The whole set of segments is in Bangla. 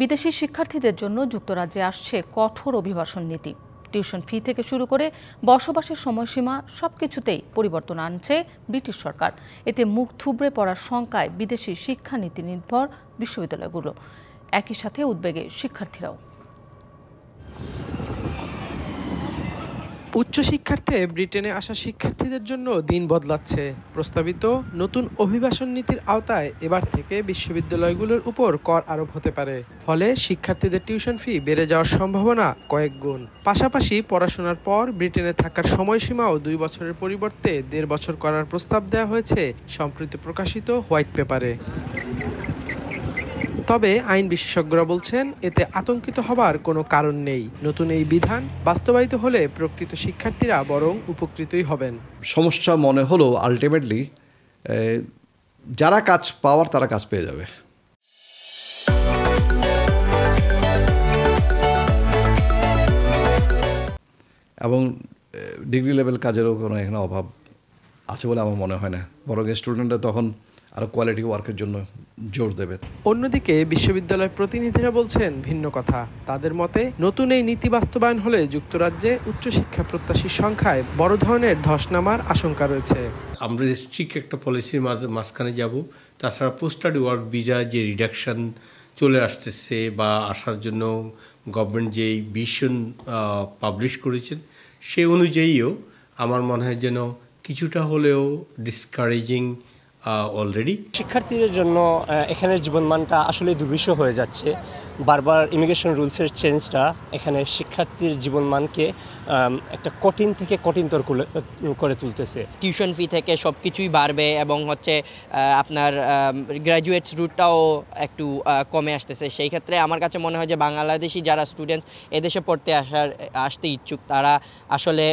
বিদেশি শিক্ষার্থীদের জন্য যুক্তরাজ্যে আসছে কঠোর অভিবাসন নীতি। টিউশন ফি থেকে শুরু করে বসবাসের সময়সীমা সবকিছুতেই পরিবর্তন আনছে ব্রিটিশ সরকার। এতে মুখ থুবড়ে পড়ার শঙ্কায় বিদেশি শিক্ষানীতি নির্ভর বিশ্ববিদ্যালয়গুলো। একই সাথে উদ্বেগে শিক্ষার্থীরাও। উচ্চশিক্ষার্থে ব্রিটেনে আসা শিক্ষার্থীদের জন্য দিন বদলাচ্ছে। প্রস্তাবিত নতুন অভিবাসন নীতির আওতায় এবার থেকে বিশ্ববিদ্যালয়গুলোর উপর কর আরোপ হতে পারে। ফলে শিক্ষার্থীদের টিউশন ফি বেড়ে যাওয়ার সম্ভাবনা কয়েক গুণ। পাশাপাশি পড়াশোনার পর ব্রিটেনে থাকার সময়সীমাও 2 বছরের পরিবর্তে 1.5 বছর করার প্রস্তাব দেওয়া হয়েছে সম্প্রতি প্রকাশিত হোয়াইট পেপারে। তবে আইন বিশেষজ্ঞরা বলছেন, এতে আতঙ্কিত হবার কোনো কারণ নেই। নতুন এই বিধান বাস্তবায়িত হলে প্রকৃত শিক্ষার্থীরা বরং উপকৃতই হবেন। সমস্যা মনে হলো আলটিমেটলি যারা কাজ পাওয়ার তারা কাজ পেয়ে যাবে। এবং ডিগ্রি লেভেল কাজেরও কোনো এখানে অভাব আছে বলে আমার মনে হয় না, বরং স্টুডেন্টরা তখন আরও কোয়ালিটি ওয়ার্কের জন্য জোর দেবে। অন্যদিকে বিশ্ববিদ্যালয়ের প্রতিনিধিরা বলছেন ভিন্ন কথা। তাদের মতে, নতুন এই নীতি বাস্তবায়ন হলে যুক্তরাজ্যে উচ্চশিক্ষা প্রত্যাশীর সংখ্যায় বড় ধরনের ধস নামার আশঙ্কা রয়েছে। আমরা স্ট্রিক্ট একটা পলিসির মাঝখানে যাব। তাছাড়া পোস্ট স্টাডি ওয়ার্ক ভিসা যে রিডাকশন চলে আসতেছে বা আসার জন্য গভর্নমেন্ট যেই ভিশন পাবলিশ করেছেন সে অনুযায়ীও আমার মনে হয় যেন কিছুটা হলেও ডিসকারেজিং অলরেডি। শিক্ষার্থীদের জন্য এখানের জীবনমানটা আসলে দুর্বিষহ হয়ে যাচ্ছে। বারবার ইমিগ্রেশন রুলসের চেঞ্জটা এখানে শিক্ষার্থীর জীবনমানকে একটা কঠিন থেকে কঠিনতর করে তুলতেছে। টিউশন ফি থেকে সব কিছুই বাড়বে এবং আপনার গ্র্যাজুয়েট রুটটাও একটু কমে আসতেছে। সেই ক্ষেত্রে আমার কাছে মনে হয় যে বাংলাদেশি যারা স্টুডেন্টস এদেশে পড়তে আসতে ইচ্ছুক তারা আসলে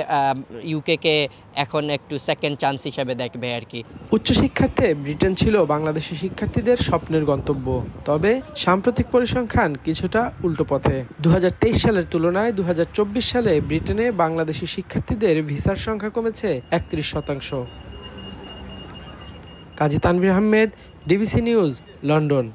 ইউকেকে এখন একটু সেকেন্ড চান্স হিসেবে দেখবে আর কি। উচ্চশিক্ষার্থে ব্রিটেন ছিল বাংলাদেশি শিক্ষার্থীদের স্বপ্নের গন্তব্য। তবে সাম্প্রতিক পরিসংখ্যান কিছুটা উল্টো পথে। 2023 সালের তুলনায় 2024 সালে ব্রিটেনে বাংলাদেশি শিক্ষার্থীদের ভিসার সংখ্যা কমেছে 31%। Kazi Tanvir Ahmed, DBC news, London.